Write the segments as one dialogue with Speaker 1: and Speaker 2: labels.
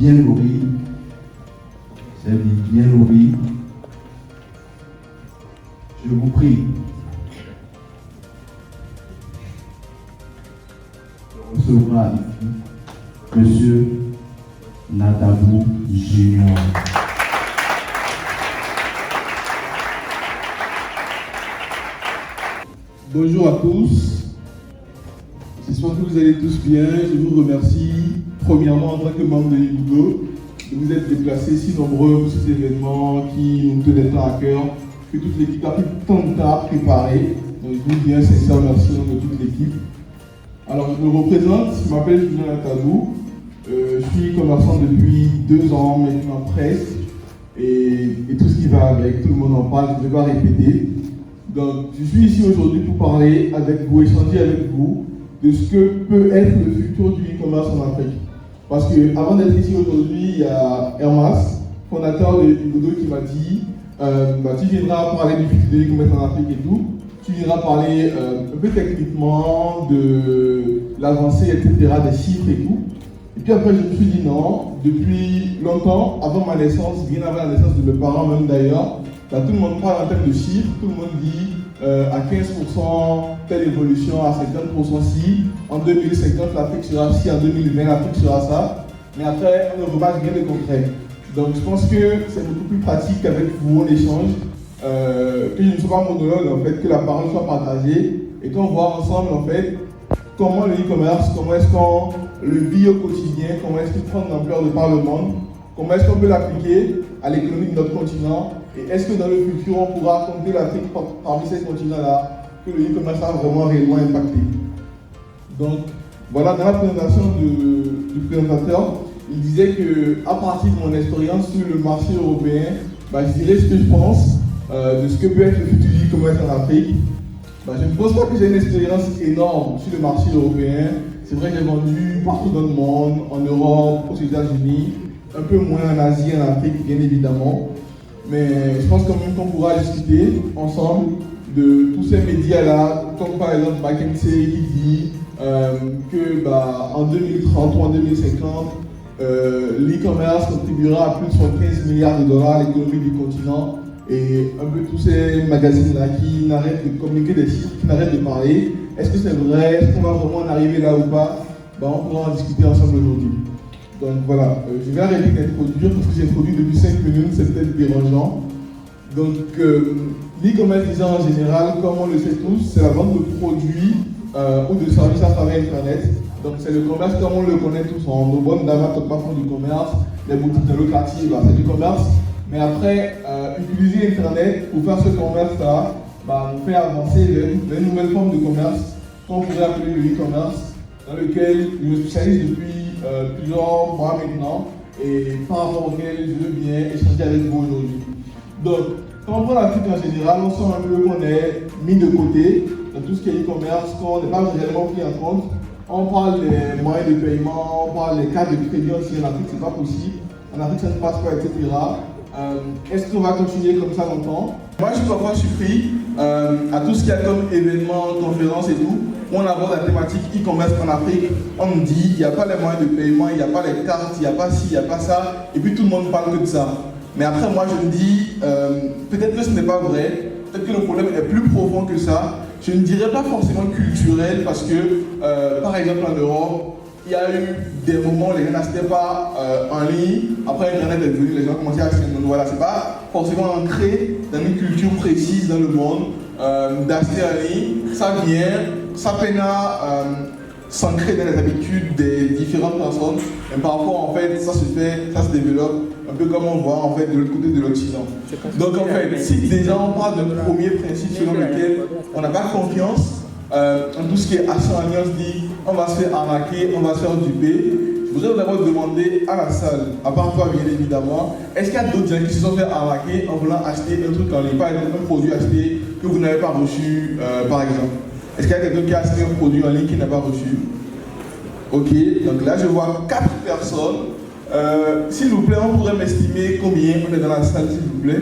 Speaker 1: bien nourrie, c'est bien nourrie. Je vous prie de recevoir ici Monsieur Nadabou Junior.
Speaker 2: Bonjour à tous, j'espère que vous allez tous bien. Je vous remercie premièrement en tant que membre de l'Ibudo de vous être déplacés si nombreux pour cet événement qui nous tenait tant à cœur, que toute l'équipe a pris tant de temps à préparer. Donc je vous dis un sincère merci au nom de toute l'équipe. Alors je me représente, je m'appelle Julien Nadabou, je suis commerçant depuis 2 ans maintenant presque, et tout ce qui va avec, tout le monde en parle, je ne vais pas répéter. Donc, je suis ici aujourd'hui pour parler avec vous, échanger avec vous de ce que peut être le futur du e-commerce en Afrique. Parce qu'avant d'être ici aujourd'hui, il y a Hermas, fondateur de Ibudo, qui m'a dit tu viendras parler du futur du e-commerce en Afrique et tout. Tu viendras parler un peu techniquement de l'avancée, etc., des chiffres et tout. Et puis après, je me suis dit non, depuis longtemps, avant ma naissance, bien avant la naissance de mes parents même d'ailleurs, là, tout le monde parle en termes de chiffres, tout le monde dit à 15% telle évolution, à 50% si, en 2050 l'Afrique sera ci, en 2020 l'Afrique sera ça, mais après on ne remarque rien de concret. Donc je pense que c'est beaucoup plus pratique avec vous, on échange, que je ne sois pas monologue en fait, que la parole soit partagée et qu'on voit ensemble en fait comment le e-commerce, comment est-ce qu'on le vit au quotidien, comment est-ce qu'il prend de l'ampleur de par le monde, comment est-ce qu'on peut l'appliquer à l'économie de notre continent. Et est-ce que dans le futur, on pourra compter l'Afrique parmi ces continents-là que le e-commerce a vraiment réellement impacté? Donc, voilà, dans la présentation du présentateur, il disait qu'à partir de mon expérience sur le marché européen, je dirais ce que je pense de ce que peut être le futur du e-commerce en Afrique. Je ne pense pas que j'ai une expérience énorme sur le marché européen. C'est vrai que j'ai vendu partout dans le monde, en Europe, aux États-Unis, un peu moins en Asie, en Afrique, bien évidemment. Mais je pense quand même qu'on pourra discuter ensemble de tous ces médias-là, comme par exemple McKinsey qui dit que en 2030 ou en 2050, l'e-commerce contribuera à plus de 75 milliards de dollars à l'économie du continent. Et un peu tous ces magazines-là qui n'arrêtent de communiquer des chiffres, qui n'arrêtent de parler. Est-ce que c'est vrai? Est-ce qu'on va vraiment en arriver là ou pas? On pourra en discuter ensemble aujourd'hui. Donc voilà, je vais arrêter d'introduire parce que j'ai introduit depuis 5 minutes, c'est peut-être dérangeant. Donc l'e-commerce déjà en général, comme on le sait tous, c'est la vente de produits ou de services à travers Internet. Donc c'est le commerce comme on le connaît tous. Nos bonnes dames pas font du commerce, les boutiques de nos quartiers, c'est du commerce. Mais après, utiliser Internet pour faire ce commerce-là, nous fait avancer les nouvelles formes de commerce qu'on pourrait appeler le e-commerce, dans lequel je me spécialise depuis plusieurs mois maintenant et par rapport auquel je veux bien échanger avec vous aujourd'hui. Donc, quand on prend l'Afrique en général, on sent un peu qu'on est mis de côté dans tout ce qui est e-commerce, qu'on n'est pas réellement pris en compte. On parle des moyens de paiement, on parle des cartes de crédit aussi en Afrique, c'est pas possible. En Afrique, ça ne passe pas, etc. Est-ce qu'on va continuer comme ça longtemps? Moi, je suis parfois surpris à tout ce qu'il y a comme événements, conférences et tout. On aborde la thématique e-commerce en Afrique, on me dit il n'y a pas les moyens de paiement, il n'y a pas les cartes, il n'y a pas ci, il n'y a pas ça, et puis tout le monde parle que de ça. Mais après moi je me dis, peut-être que ce n'est pas vrai, peut-être que le problème est plus profond que ça. Je ne dirais pas forcément culturel parce que, par exemple en Europe, il y a eu des moments où les gens n'achetaient pas en ligne, après Internet est venu, les gens commençaient à acheter. Donc voilà, c'est pas forcément ancré dans une culture précise dans le monde d'acheter en ligne, ça vient. Ça peine à s'ancrer dans les habitudes des différentes personnes, mais parfois en fait ça se développe un peu comme on voit en fait de l'autre côté de l'Occident. Donc en fait, si déjà on parle d'un premier principe selon lequel on n'a pas confiance en tout ce qui est achat en ligne, on se dit on va se faire arnaquer, on va se faire duper. Je voudrais d'abord demander à la salle, à part toi bien évidemment, est-ce qu'il y a d'autres gens qui se sont fait arnaquer en voulant acheter un truc en ligne, par exemple un produit acheté que vous n'avez pas reçu par exemple? Est-ce qu'il y a quelqu'un qui a acheté un produit en ligne qu'il n'a pas reçu? Ok, donc là je vois 4 personnes. S'il vous plaît, on pourrait m'estimer combien on est dans la salle, s'il vous plaît?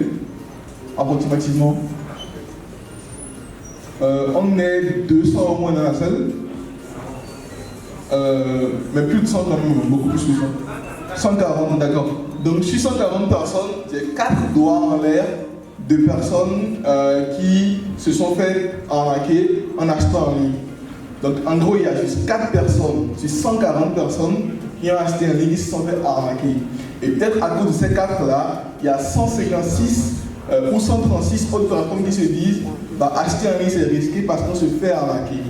Speaker 2: Approximativement. On est 200 au moins dans la salle. Mais plus de 100 quand même, beaucoup plus que 100. 140, d'accord. Donc sur 140 personnes, j'ai 4 doigts en l'air de personnes qui se sont fait arnaquer en achetant en ligne. Donc en gros, il y a juste 4 personnes sur 140 personnes qui ont acheté en ligne qui se sont fait arnaquer. Et peut-être à cause de ces 4-là, il y a 156 ou 136 autres personnes qui se disent bah, acheter en ligne c'est risqué parce qu'on se fait arnaquer.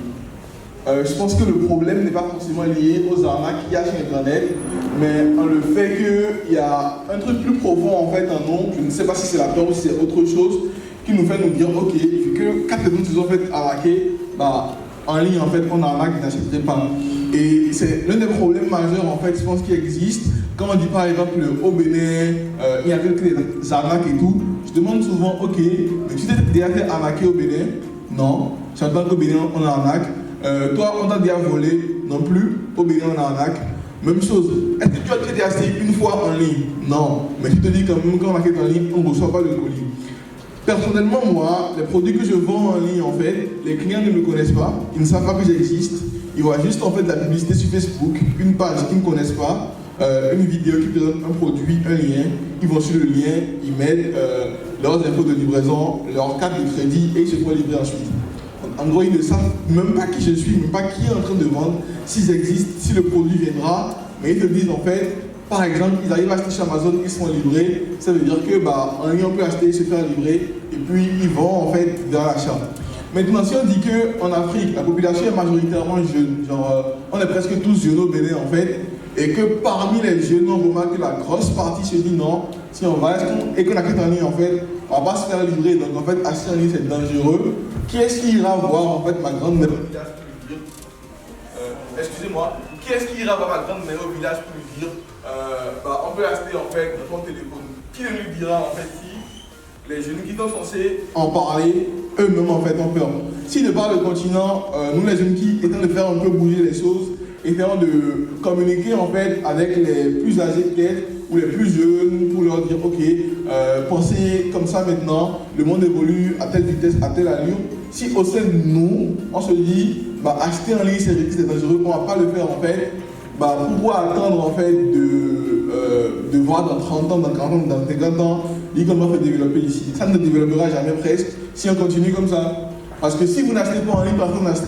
Speaker 2: Je pense que le problème n'est pas forcément lié aux arnaques qu'il y a sur Internet, mais le fait qu'il y a un truc plus profond en fait en nous, je ne sais pas si c'est la peur ou si c'est autre chose, qui nous fait nous dire ok, vu que 4 personnes se sont fait arnaquer, bah, en ligne en fait on arnaque, ils n'achèteraient pas. Et c'est l'un des problèmes majeurs en fait, je pense, qui existe. Quand on dit par exemple au Bénin, il y a que des arnaques et tout, je demande souvent ok, mais tu t'es déjà fait arnaquer au Bénin? Non, j'entends qu'au Bénin on arnaque. Toi, on t'a déjà volé? Non plus. Au Bénin, on arnaque. Même chose. Est-ce que tu as déjà acheté une fois en ligne? Non. Mais tu te dis quand même, quand on achète en ligne, on ne reçoit pas le colis. Personnellement, moi, les produits que je vends en ligne, en fait, les clients ne me connaissent pas. Ils ne savent pas que j'existe. Ils voient juste en fait de la publicité sur Facebook, une page qu'ils ne connaissent pas, une vidéo qui présente un produit, un lien. Ils vont sur le lien, ils mettent leurs infos de livraison, leur carte de crédit et ils se font livrer ensuite. En gros, ils ne savent même pas qui je suis, même pas qui est en train de vendre, s'ils existent, si le produit viendra. Mais ils te disent en fait, par exemple, ils arrivent à acheter chez Amazon, ils sont livrés. Ça veut dire que bah, en ligne, on peut acheter, se faire livrer, et puis ils vont en fait vers l'achat. Maintenant, si on dit qu'en Afrique, la population est majoritairement jeune, genre on est presque tous jeunes au Bénin en fait, et que parmi les jeunes, on remarque que la grosse partie se dit non, si on va et qu'on achète en ligne en fait, on ne va pas se faire livrer. Donc en fait, acheter en ligne c'est dangereux. Qui est-ce qui ira voir en fait ma grande-mère au village pour lui dire excusez-moi, qui est-ce qui ira voir ma grande-mère au village pour lui dire bah, on peut acheter en fait dans ton téléphone? Qui lui dira en fait si les jeunes qui sont censés en parler, eux-mêmes en fait ont peur? Si de par le continent, nous les jeunes qui essayons de faire un peu bouger les choses, essayons de communiquer en fait avec les plus âgés peut-être ou les plus jeunes pour leur dire ok, pensez comme ça maintenant, le monde évolue à telle vitesse, à telle allure. Si au sein de nous, on se dit bah, acheter en ligne c'est dangereux, on ne va pas le faire en fait, bah, pourquoi attendre en fait de voir dans 30 ans, dans 40 ans, dans 50 ans, l'e-commerce va développer ici? Ça ne développera jamais presque si on continue comme ça. Parce que si vous n'achetez pas en ligne, personne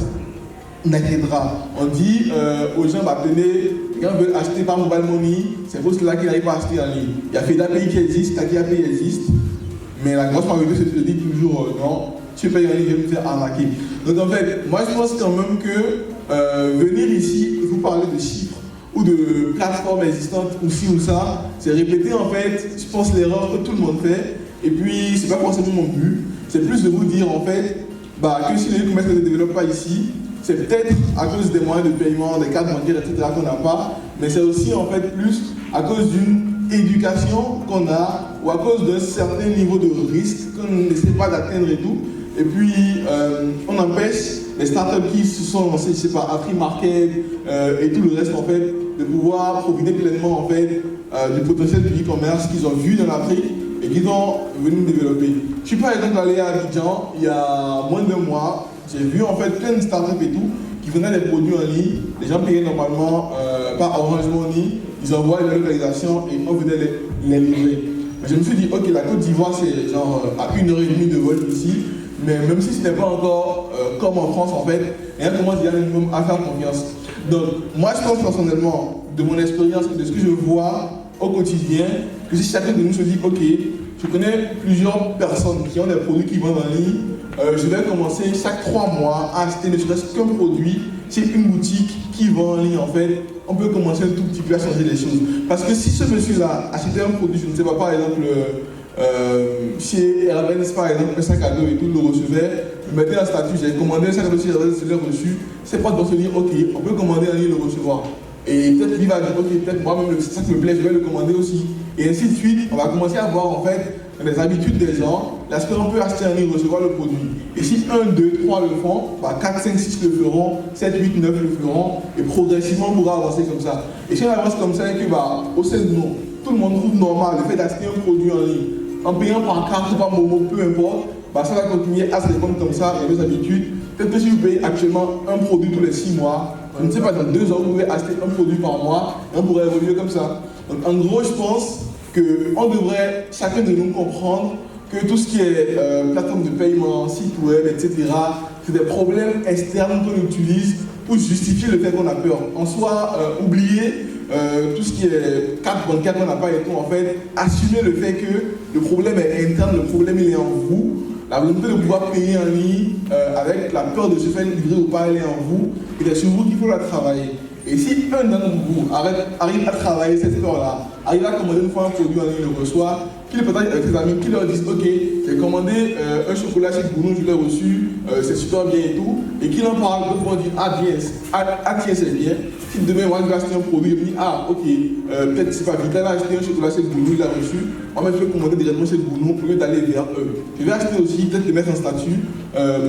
Speaker 2: n'achètera. On dit aux gens, bah, tenez, les gens veulent acheter par mobile money, c'est pour cela qu'ils n'arrivent pas à acheter en ligne. Il y a FedApay qui existe, TakiaPay existe, mais la grosse majorité se dit toujours non, tu payes en ligne, je vais me faire arnaquer. Donc en fait, moi je pense quand même que venir ici et vous parler de chiffres ou de plateformes existantes ou ci ou ça, c'est répéter en fait, je pense, l'erreur que tout le monde fait. Et puis, c'est pas forcément mon but, c'est plus de vous dire en fait bah, que si le e-commerce ne se développe pas ici, c'est peut-être à cause des moyens de paiement, des cartes bancaires, etc. qu'on n'a pas, mais c'est aussi en fait plus à cause d'une éducation qu'on a ou à cause d'un certain niveau de risque qu'on n'essaie pas d'atteindre et tout. Et puis, on empêche les startups qui se sont lancées, je sais pas, Afrimarket et tout le reste en fait, de pouvoir profiter pleinement en fait du potentiel du e-commerce qu'ils ont vu dans l'Afrique et qu'ils ont venu développer. Je suis par exemple allé à Abidjan il y a moins d'1 mois. J'ai vu en fait plein de startups et tout qui vendaient des produits en ligne. Les gens payaient normalement par Orange Money, ils envoient leur localisation et on venait les livrer. Mais je me suis dit, ok, la Côte d'Ivoire c'est genre à 1h30 de vol ici, mais même si ce n'est pas encore comme en France en fait, et on commence déjà à faire confiance. Donc moi je pense personnellement, de mon expérience et de ce que je vois au quotidien, que si chacun de nous se dit, ok, je connais plusieurs personnes qui ont des produits qui vendent en ligne, je vais commencer chaque 3 mois à acheter ne serait-ce qu'un produit chez une boutique qui vend en ligne en fait, on peut commencer un tout petit peu à changer les choses. Parce que si ce monsieur-là achetait un produit, je ne sais pas, par exemple, chez Hermès par exemple, un sac à dos et tout, le recevait, il mettait un statut, j'ai commandé un sac à dos chez Hermès, je l'ai reçu, c'est pas de se dire, ok, on peut commander en ligne et le recevoir. Et peut-être qu'il va dire, ok, peut-être moi-même, le sac me plaît, je vais le commander aussi. Et ainsi de suite, on va commencer à voir en fait les habitudes des gens, l'aspect on peut acheter en ligne, recevoir le produit. Et si 1, 2, 3 le font, bah 4, 5, 6 le feront, 7, 8, 9 le feront, et progressivement on pourra avancer comme ça. Et si on avance comme ça, et que bah, au sein de nous, tout le monde trouve normal le fait d'acheter un produit en ligne, en payant par carte ou par Momo, peu importe, bah, ça va continuer à se répandre comme ça, et les habitudes. Peut-être que si vous payez actuellement un produit tous les 6 mois, je ne sais pas, dans 2 ans, vous pouvez acheter un produit par mois, et on pourrait évoluer comme ça. Donc en gros, je pense qu'on devrait chacun de nous comprendre que tout ce qui est plateforme de paiement, site web, etc., c'est des problèmes externes qu'on utilise pour justifier le fait qu'on a peur. En soi, oublier tout ce qui est carte bancaire qu'on n'a pas et tout, en fait, assumer le fait que le problème est interne, le problème il est en vous. La volonté de pouvoir payer en ligne avec la peur de se faire livrer ou pas, elle est en vous. Et c'est sur vous qu'il faut la travailler. Et si un d'entre vous arrive à travailler cette peur-là, arrive à commander une fois un produit en ligne, le reçoit, qu'il partage avec ses amis, qu'il leur dise ok, j'ai commandé un chocolat chez Bruno, je l'ai reçu, c'est super bien et tout, et qu'il en parle, d'autres vont dire ah bien, tiens c'est bien. Si demain moi je vais acheter un produit, je me dis ah ok, peut-être c'est pas vite, elle a acheté un chocolat chez Bruno, il l'a reçu, moi je vais commander directement chez Bruno au lieu d'aller vers eux. Je vais acheter aussi, peut-être le mettre en statut,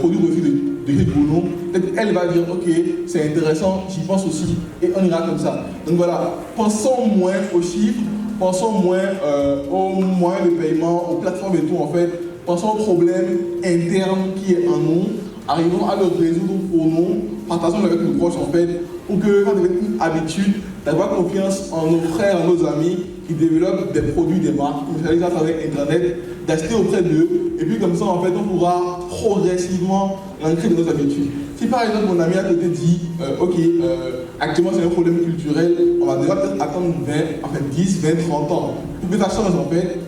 Speaker 2: produit reçu de chez Bruno, peut-être elle va dire ok, c'est intéressant, j'y pense aussi, et on ira comme ça. Donc voilà, pensons moins aux chiffres, pensons moins aux moyens de paiement, aux plateformes et tout en fait, pensons aux problèmes internes qui est en nous, arrivons à le résoudre pour nous, partageons avec nos proches en fait, pour que ça devienne une habitude d'avoir confiance en nos frères, en nos amis qui développent des produits, des marques, qui réalisent à travers Internet, d'acheter auprès d'eux, et puis comme ça en fait on pourra progressivement l'ancrer dans nos habitudes. Si par exemple mon ami à côté dit ok, actuellement c'est un problème culturel, on va déjà peut-être attendre 10, 20, 30 ans pour que ça change en fait.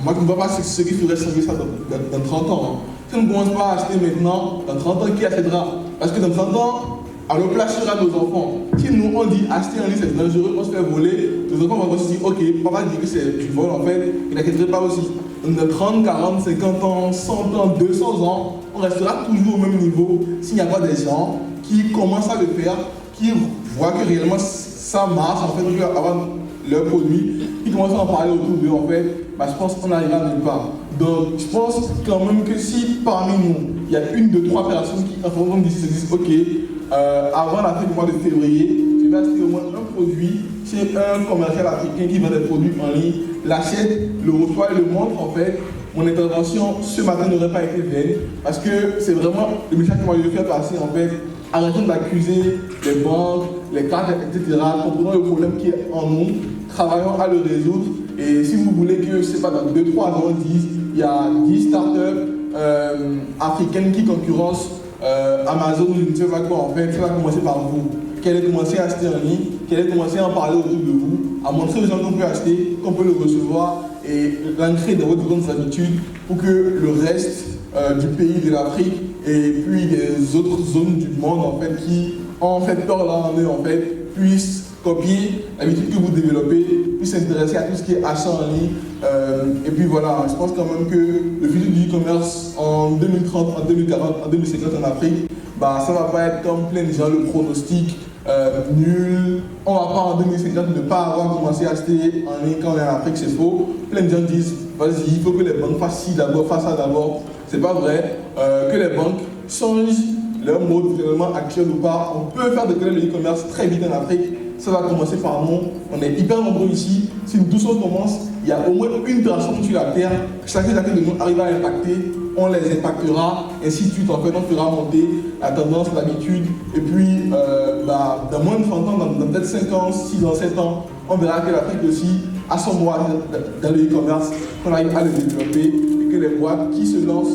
Speaker 2: Moi je ne vois pas ce qui ferait changer ça dans 30 ans. Hein. Si on ne commence pas à acheter maintenant, dans 30 ans qui achètera? Parce que dans 30 ans, on le placera nos enfants. Si nous on dit acheter en ligne c'est dangereux, on se fait voler, nos enfants vont se dire ok, papa dit que c'est du vol en fait, il n'inquiéterait pas aussi. Donc dans 30, 40, 50 ans, 100 ans, 200 ans, on restera toujours au même niveau s'il n'y a pas des gens qui commencent à le faire, qui voient que réellement ça marche, en fait, ils veulent avoir leur produit, qui commencent à en parler autour d'eux, en fait, bah, je pense qu'on arrivera nulle part. Donc je pense quand même que si parmi nous, il y a une, deux, trois personnes qui, en fonction d'ici, se disent ok, avant la fin du mois de février, je vais acheter au moins un produit chez un commercial africain qui vend des produits en ligne, l'achète, le reçoit et le montre en fait. Mon intervention ce matin n'aurait pas été vaine parce que c'est vraiment le message que moi je veux faire passer en fait. Arrêtons d'accuser les banques, les cartes, etc. Comprenons le problème qui est en nous, travaillons à le résoudre. Et si vous voulez que, c'est pas dans 2-3 ans, il y a 10 startups africaines qui concurrencent Amazon, je ne sais pas quoi en fait, ça va commencer par vous. Qu'elle ait commencé à acheter en ligne, qu'elle ait commencé à en parler autour de vous, à montrer aux gens qu'on peut acheter, qu'on peut le recevoir et l'ancrer dans votre grandes habitudes pour que le reste du pays, de l'Afrique et puis des autres zones du monde en fait qui ont en fait peur là en eux en fait puissent copier l'habitude que vous développez, puissent s'intéresser à tout ce qui est achat en ligne. Et puis voilà, je pense quand même que le futur du e-commerce en 2030, en 2040, en 2050 en Afrique, bah, ça ne va pas être comme plein de gens le pronostic nul. On ne va pas en 2050 ne pas avoir commencé à acheter en ligne quand on est en Afrique, c'est faux. Plein de gens disent, vas-y, il faut que les banques fassent ci d'abord, fassent ça d'abord. C'est pas vrai. Que les banques changent leur mode de fonctionnement actuel ou pas. On peut faire décoller le e-commerce très vite en Afrique. Ça va commencer par nous. On est hyper nombreux ici. Si nous tous on commence, il y a au moins une personne sur la terre. Chacun de nous arrive à impacter. On les impactera, ainsi de suite. En fait, on fera monter la tendance, l'habitude. Et puis, dans moins de 30 ans, dans peut-être 5 ans, 6 ans, 7 ans, on verra que l'Afrique aussi a son mot dans le e-commerce, qu'on arrive à le développer et que les boîtes qui se lancent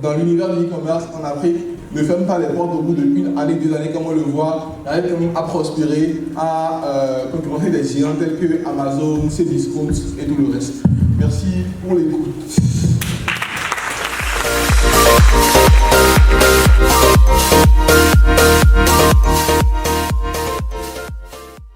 Speaker 2: dans l'univers du e-commerce en Afrique ne ferment pas les portes au bout d'une année, 2 années, comme on le voit, arrivent quand même à prospérer, à concurrencer des géants tels que Amazon, Cdiscount et tout le reste. Merci pour l'écoute.